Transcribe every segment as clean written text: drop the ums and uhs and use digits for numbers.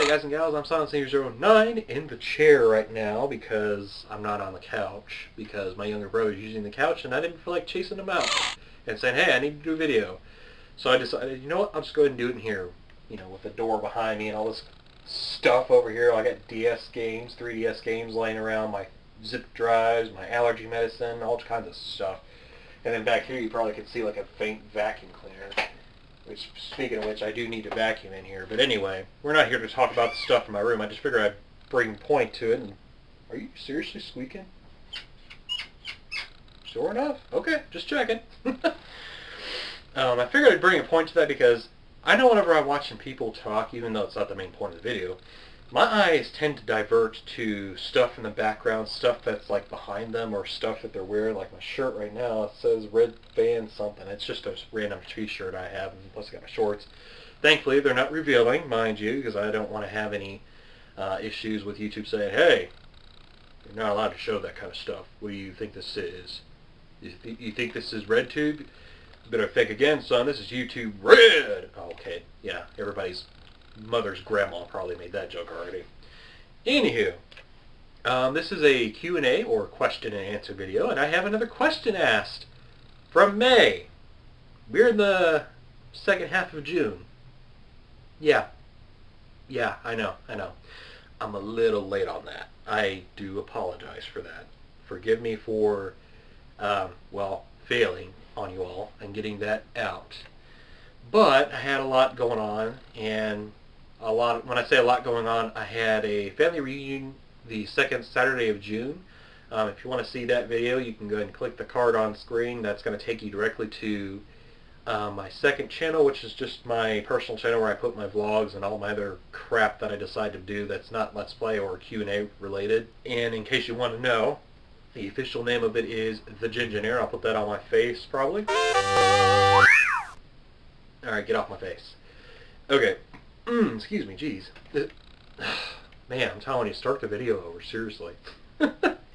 Hey guys and gals, I'm Silent09 in the chair right now because I'm not on the couch because my younger brother is using the couch and I didn't feel like chasing him out and saying, hey, I need to do a video. So I decided, you know what, I'll just go ahead and do it in here, you know, with the door behind me and all this stuff over here. I got DS games, 3DS games laying around, my zip drives, my allergy medicine, all kinds of stuff. And then back here you probably can see like a faint vacuum cleaner. Which, speaking of which, I do need to vacuum in here. But anyway, we're not here to talk about the stuff in my room. I just figured I'd bring point to it. And are you seriously squeaking? Sure enough. Okay, just checking. I figured I'd bring a point to that because I know whenever I'm watching people talk, even though it's not the main point of the video, my eyes tend to divert to stuff in the background, stuff that's like behind them or stuff that they're wearing. Like my shirt right now, it says Red Band something. It's just a random t-shirt I have, and plus I got my shorts. Thankfully, they're not revealing, mind you, because I don't want to have any issues with YouTube saying, hey, you're not allowed to show that kind of stuff. What do you think this is? You think this is RedTube? You better think again, son. This is YouTube Red. Oh, okay, yeah, everybody's mother's grandma probably made that joke already. Anywho, this is a Q&A or question and answer video, and I have another question asked from May. We're in the second half of June. Yeah, I know. I'm a little late on that. I do apologize for that. Forgive me for, failing on you all and getting that out. But I had a lot going on, and when I say a lot going on, I had a family reunion the second Saturday of June. If you want to see that video, you can go ahead and click the card on screen. That's going to take you directly to my second channel, which is just my personal channel where I put my vlogs and all my other crap that I decide to do that's not Let's Play or Q&A related. And in case you want to know, the official name of it is The Gingineer. I'll put that on my face, probably. Alright, get off my face. Okay. Excuse me, jeez. Man, I'm telling you, start the video over, seriously.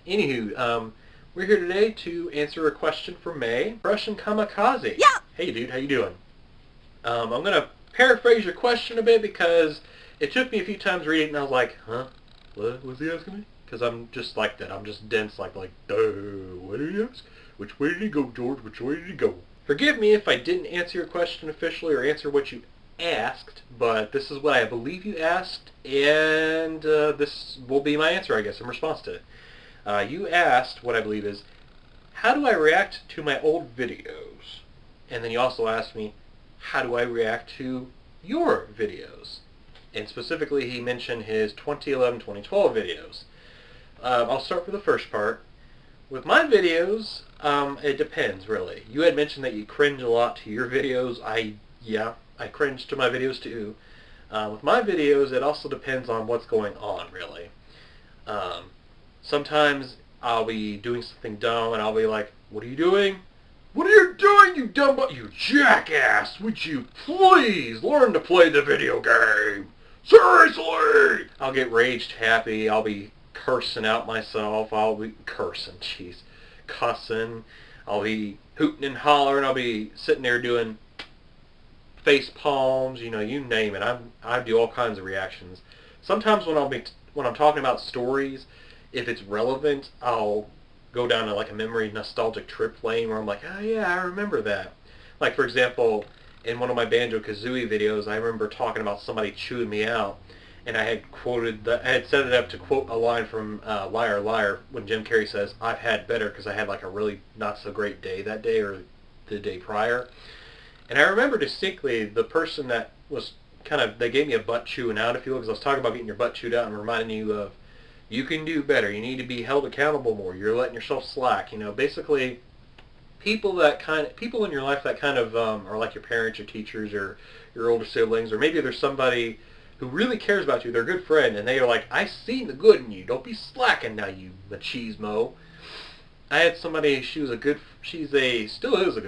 Anywho, we're here today to answer a question from May. Russian Kamikaze. Yeah! Hey, dude, how you doing? I'm going to paraphrase your question a bit because it took me a few times reading it and I was like, huh? What was he asking me? Because I'm just like that. I'm just dense like, duh, what did he ask? Which way did he go, George? Which way did he go? Forgive me if I didn't answer your question officially or answer what you asked, but this is what I believe you asked, and this will be my answer, I guess, in response to it. You asked what I believe is, how do I react to my old videos? And then you also asked me, how do I react to your videos? And specifically, he mentioned his 2011-2012 videos. I'll start with the first part. With my videos, it depends, really. You had mentioned that you cringe a lot to your videos. I cringe to my videos too. With my videos, it also depends on what's going on, really. Sometimes I'll be doing something dumb and I'll be like, what are you doing? What are you doing, you dumb you jackass? Would you please learn to play the video game? Seriously! I'll get raged happy. I'll be cursing out myself. I'll be cussing. I'll be hooting and hollering. I'll be sitting there doing face palms, you know, you name it. I do all kinds of reactions. Sometimes when I'm talking about stories, if it's relevant, I'll go down to like a memory nostalgic trip lane where I'm like, oh yeah, I remember that. Like for example, in one of my Banjo-Kazooie videos, I remember talking about somebody chewing me out, and I had set it up to quote a line from Liar Liar when Jim Carrey says, I've had better, because I had like a really not so great day that day or the day prior. And I remember distinctly the person that was they gave me a butt chewing out, if you will, because I was talking about getting your butt chewed out and reminding you of, you can do better, you need to be held accountable more, you're letting yourself slack, you know, basically people in your life that are like your parents, your teachers, or your older siblings, or maybe there's somebody who really cares about you, they're a good friend, and they are like, I seen the good in you, don't be slacking now, you machismo. I had somebody, still is a good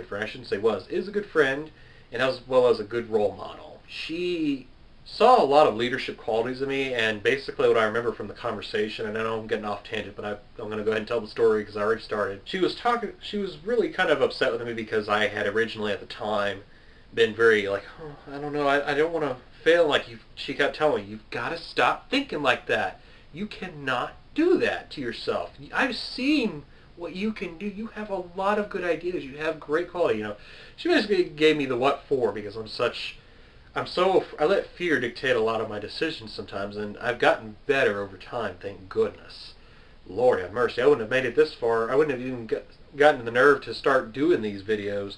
friend, I shouldn't say was, is a good friend, and as well as a good role model. She saw a lot of leadership qualities in me, and basically what I remember from the conversation, and I know I'm getting off tangent, but I'm going to go ahead and tell the story because I already started. She was really kind of upset with me because I had originally at the time been very like, oh, I don't know, I don't want to failing. Like she kept telling me, you've got to stop thinking like that. You cannot do that to yourself. I've seen what you can do. You have a lot of good ideas. You have great quality. She basically gave me the what for, because I let fear dictate a lot of my decisions sometimes, and I've gotten better over time, thank goodness. Lord have mercy, I wouldn't have made it this far. I wouldn't have even gotten the nerve to start doing these videos,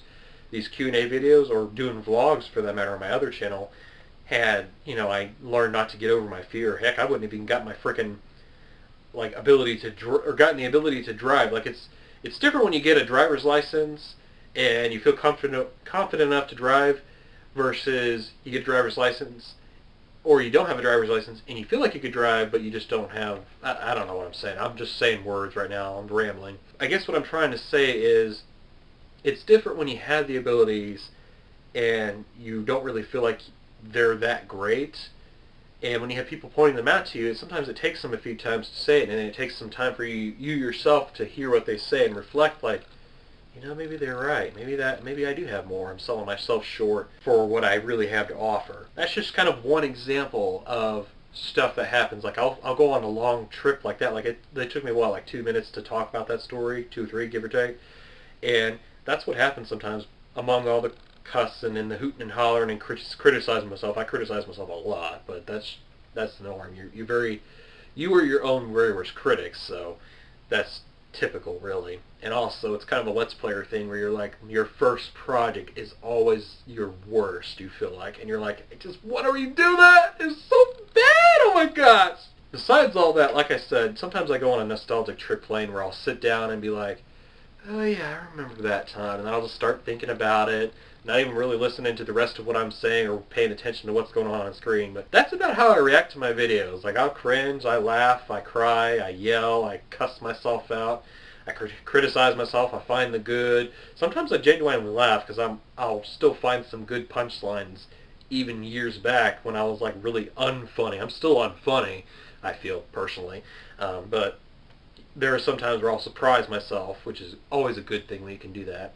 these Q&A videos, or doing vlogs for that matter on my other channel, had, I learned not to get over my fear. Heck, I wouldn't have even got my freaking, ability to, or gotten the ability to drive. It's different when you get a driver's license and you feel confident enough to drive, versus you get a driver's license, or you don't have a driver's license and you feel like you could drive, but you just don't have, I don't know what I'm saying. I'm just saying words right now. I'm rambling. I guess what I'm trying to say is, it's different when you have the abilities and you don't really feel like they're that great. And when you have people pointing them out to you, sometimes it takes them a few times to say it, and then it takes some time for you yourself to hear what they say and reflect, like, maybe they're right. Maybe I do have more. I'm selling myself short for what I really have to offer. That's just kind of one example of stuff that happens. I'll go on a long trip like that. They took me 2 minutes to talk about that story, 2 or 3, give or take. And that's what happens sometimes among all the cussing and the hooting and hollering and criticizing myself. I criticize myself a lot, but that's the norm. You are your own very worst critic, so that's typical, really. And also, it's kind of a Let's Player thing where you're like, your first project is always your worst, you feel like, and you're like, why do you do that? It's so bad, oh my gosh! Besides all that, like I said, sometimes I go on a nostalgic trip plane where I'll sit down and be like, oh yeah, I remember that time, and then I'll just start thinking about it, not even really listening to the rest of what I'm saying or paying attention to what's going on screen. But that's about how I react to my videos. I'll cringe, I laugh, I cry, I yell, I cuss myself out, I criticize myself, I find the good. Sometimes I genuinely laugh because I'll still find some good punchlines even years back when I was really unfunny. I'm still unfunny, I feel, personally, but there are some times where I'll surprise myself, which is always a good thing when you can do that.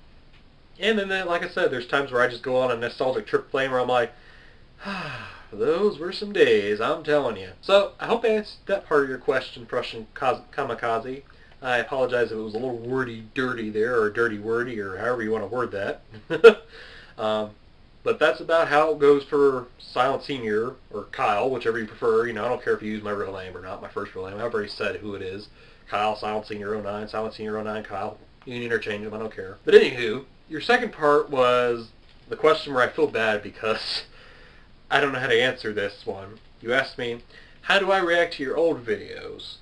And then, like I said, there's times where I just go on a nostalgic trip plane where I'm like, those were some days, I'm telling you. So, I hope I answered that part of your question, Prussian Kamikaze. I apologize if it was a little wordy dirty there, or dirty wordy, or however you want to word that. But that's about how it goes for Silent Senior, or Kyle, whichever you prefer. I don't care if you use my real name or not, my first real name. I've already said who it is. Kyle, Silent Senior 09, Silent Senior 09, Kyle. You can interchange them, I don't care. But anywho, your second part was the question where I feel bad because I don't know how to answer this one. You asked me, how do I react to your old videos?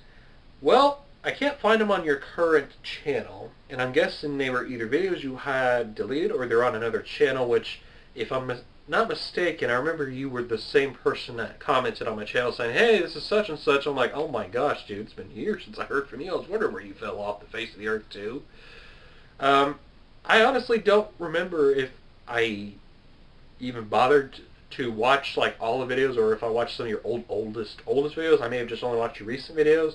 Well, I can't find them on your current channel, and I'm guessing they were either videos you had deleted or they're on another channel, which, if I'm not mistaken, I remember you were the same person that commented on my channel saying, hey, this is such and such. I'm like, oh my gosh, dude, it's been years since I heard from you. I was wondering where you fell off the face of the earth, too. I honestly don't remember if I even bothered to watch all the videos, or if I watched some of your oldest videos. I may have just only watched your recent videos.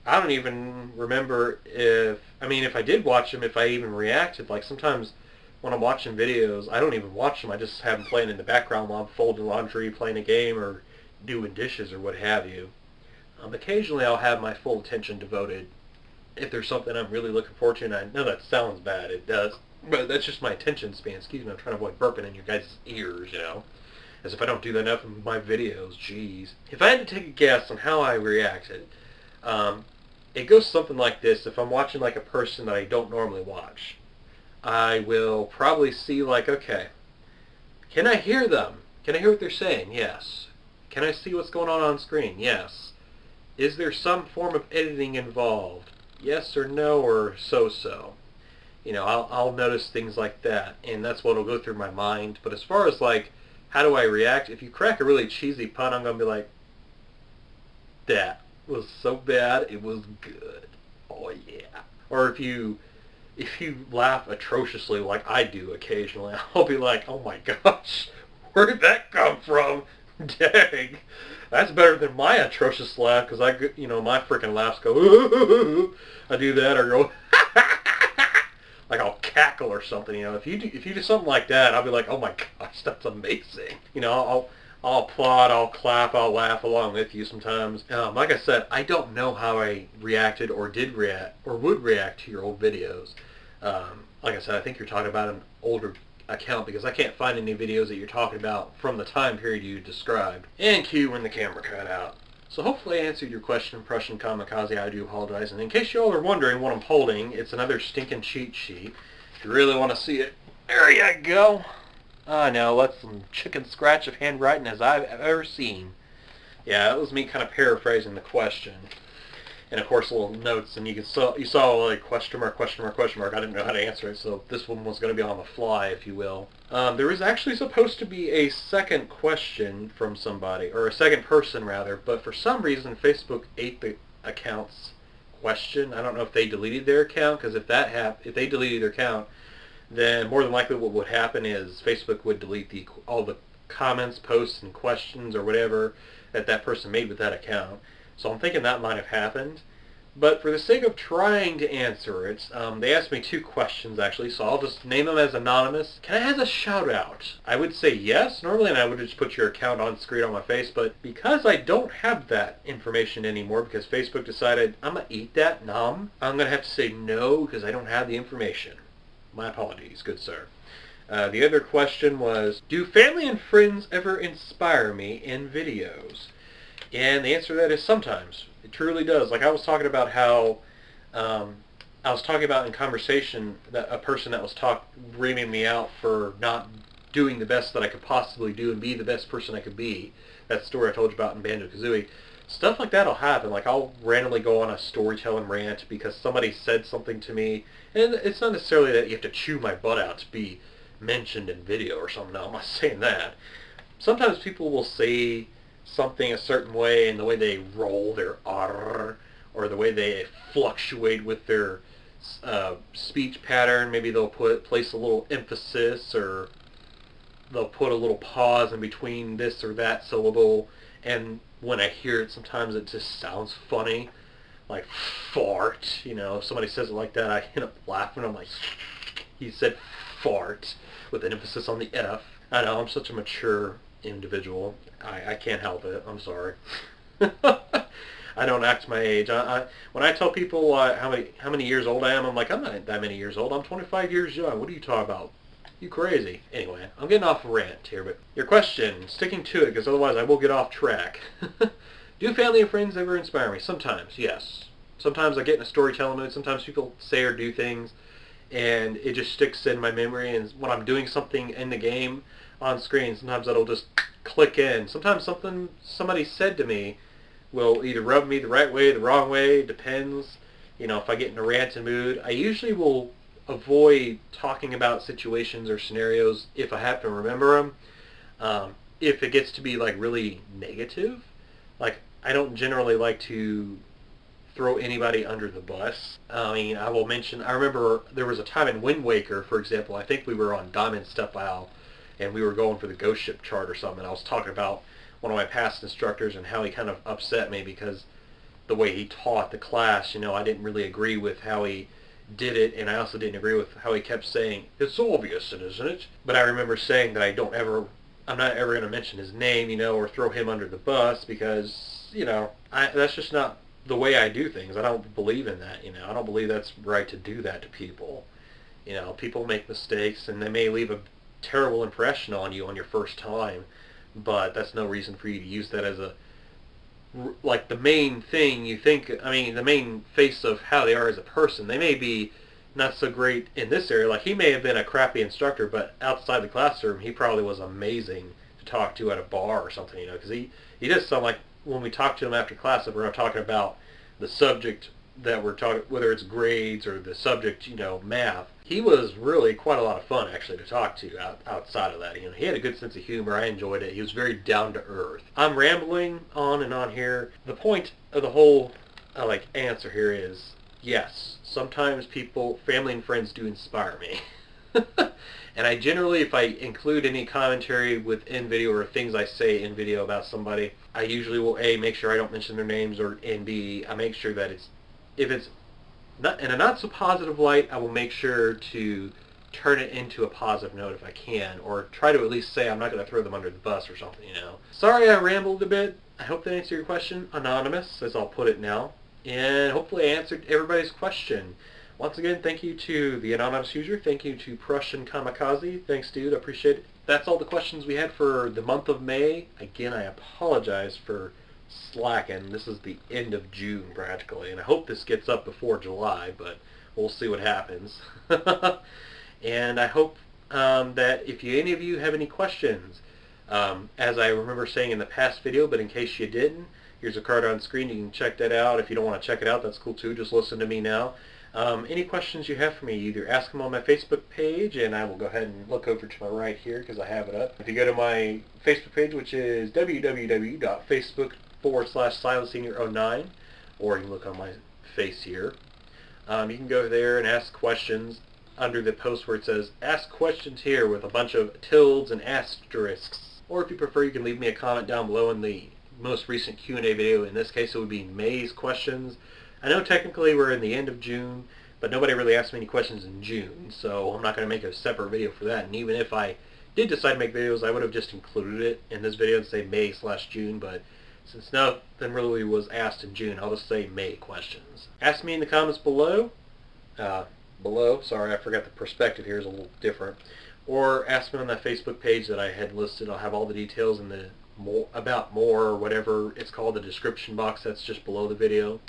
I don't even remember if I did watch them, if I even reacted. Sometimes when I'm watching videos, I don't even watch them. I just have them playing in the background while I'm folding laundry, playing a game, or doing dishes, or what have you. Occasionally I'll have my full attention devoted if there's something I'm really looking forward to, and I know that sounds bad, it does, but that's just my attention span. Excuse me, I'm trying to avoid burping in your guys' ears, as if I don't do that enough in my videos, jeez. If I had to take a guess on how I reacted, it goes something like this. If I'm watching a person that I don't normally watch, I will probably see okay, can I hear them? Can I hear what they're saying? Yes. Can I see what's going on screen? Yes. Is there some form of editing involved? Yes or no, or so-so. I'll notice things like that, and that's what will go through my mind. But as far as how do I react? If you crack a really cheesy pun, I'm going to be like, that was so bad, it was good. Oh yeah. Or if you laugh atrociously like I do occasionally, I'll be like, oh my gosh, where did that come from? Dang. That's better than my atrocious laugh, because my freaking laughs go, ooh. I do that, or go, I'll cackle or something. If you do something like that, I'll be like, oh my gosh, that's amazing. I'll applaud, I'll clap, I'll laugh along with you sometimes. Like I said, I don't know how I reacted or did react or would react to your old videos. Like I said, I think you're talking about an older account because I can't find any videos that you're talking about from the time period you described. And cue when the camera cut out. So hopefully I answered your question, Prussian Kamikaze. I do apologize. And in case you all are wondering what I'm holding, it's another stinking cheat sheet. If you really want to see it, there you go. I know, that's some chicken scratch of handwriting as I've ever seen. Yeah, that was me kind of paraphrasing the question. And of course, little notes, and you saw like question mark, question mark, question mark. I didn't know how to answer it, so this one was going to be on the fly, if you will. There was actually supposed to be a second question from somebody, or a second person rather, but for some reason Facebook ate the account's question. I don't know if they deleted their account, because if they deleted their account, then more than likely what would happen is Facebook would delete all the comments, posts, and questions or whatever that person made with that account. So I'm thinking that might have happened. But for the sake of trying to answer it, they asked me 2 questions actually, so I'll just name them as anonymous. Can I have a shout out? I would say yes normally, and I would just put your account on screen on my face, but because I don't have that information anymore, because Facebook decided I'm going to eat that nom, I'm going to have to say no because I don't have the information. My apologies, good sir. The other question was, do family and friends ever inspire me in videos? And the answer to that is sometimes. It truly does. Like I was talking about how, I was talking about in conversation that a person that was reaming me out for not doing the best that I could possibly do and be the best person I could be. That story I told you about in Banjo-Kazooie. Stuff like that will happen. Like I'll randomly go on a storytelling rant because somebody said something to me. And it's not necessarily that you have to chew my butt out to be mentioned in video or something. No, I'm not saying that. Sometimes people will say something a certain way, and the way they roll their R, or the way they fluctuate with their speech pattern. Maybe they'll place a little emphasis, or they'll put a little pause in between this or that syllable, and when I hear it, sometimes it just sounds funny, like fart. You know, if somebody says it like that, I end up laughing. I'm like, he said fart with an emphasis on the F. I know, I'm such a mature individual. I can't help it. I'm sorry. I don't act my age. When I tell people how many years old I am, I'm like, I'm not that many years old. I'm 25 years young. What are you talking about? You crazy. Anyway, I'm getting off a rant here, but your question, sticking to it, because otherwise I will get off track. Do family and friends ever inspire me? Sometimes, yes. Sometimes I get in a storytelling mood. Sometimes people say or do things, and it just sticks in my memory. And when I'm doing something in the game on screen, sometimes that'll just click in. Sometimes something somebody said to me will either rub me the right way, the wrong way, depends. You know, if I get in a ranting mood, I usually will avoid talking about situations or scenarios if I happen to remember them. If it gets to be like really negative, like I don't generally like to throw anybody under the bus. I mean, I remember there was a time in Wind Waker, for example, I think we were on Diamond Step Isle, and we were going for the ghost ship chart or something. I was talking about one of my past instructors and how he kind of upset me because the way he taught the class, you know, I didn't really agree with how he did it, and I also didn't agree with how he kept saying, it's obvious, isn't it? But I remember saying that I'm not ever going to mention his name, you know, or throw him under the bus because, you know, that's just not the way I do things. I don't believe in that, you know. I don't believe that's right to do that to people. You know, people make mistakes, and they may leave a terrible impression on you on your first time, but that's no reason for you to use that as like the main thing you think. I mean, the main face of how they are as a person. They may be not so great in this area. Like, he may have been a crappy instructor, but outside the classroom, he probably was amazing to talk to at a bar or something, you know, because he does sound like when we talk to him after class, if we're not talking about the subject that we're talking, whether it's grades or the subject, you know, math, he was really quite a lot of fun actually to talk to outside of that. You know, he had a good sense of humor. I enjoyed it. He was very down to earth. I'm rambling on and on here. The point of the whole answer here is yes. Sometimes family and friends do inspire me. And I generally, if I include any commentary within video or things I say in video about somebody, I usually will A, make sure I don't mention their names, and B, I make sure that if it's not in a not so positive light, I will make sure to turn it into a positive note if I can, or try to at least say I'm not going to throw them under the bus or something, you know. Sorry I rambled a bit. I hope that answered your question, Anonymous, as I'll put it now. And hopefully I answered everybody's question. Once again, thank you to the Anonymous user. Thank you to Prussian Kamikaze. Thanks, dude. I appreciate it. That's all the questions we had for the month of May. Again, I apologize for slacking. This is the end of June, practically. And I hope this gets up before July, but we'll see what happens. And I hope that if any of you have any questions, as I remember saying in the past video, but in case you didn't, here's a card on screen. You can check that out. If you don't want to check it out, that's cool too. Just listen to me now. Any questions you have for me, either ask them on my Facebook page, and I will go ahead and look over to my right here because I have it up. If you go to my Facebook page, which is www.facebook.com/SilasSenior09, or you can look on my face here, you can go there and ask questions under the post where it says ask questions here with a bunch of tildes and asterisks. Or if you prefer, you can leave me a comment down below in the most recent Q&A video. In this case, it would be May's questions. I know technically we're in the end of June, but nobody really asked me any questions in June, so I'm not going to make a separate video for that. And even if I did decide to make videos, I would have just included it in this video and say May/June, but since nothing really was asked in June, I'll just say May questions. Ask me in the comments below. Sorry, I forgot the perspective here is a little different. Or ask me on that Facebook page that I had listed. I'll have all the details in the about more or whatever it's called, the description box that's just below the video.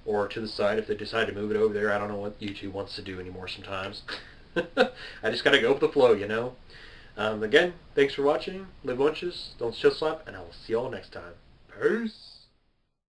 Or to the side if they decide to move it over there. I don't know what YouTube wants to do anymore sometimes. I just got to go with the flow, you know. Again, thanks for watching. Live lunches, don't chill slap, and I will see you all next time. Peace.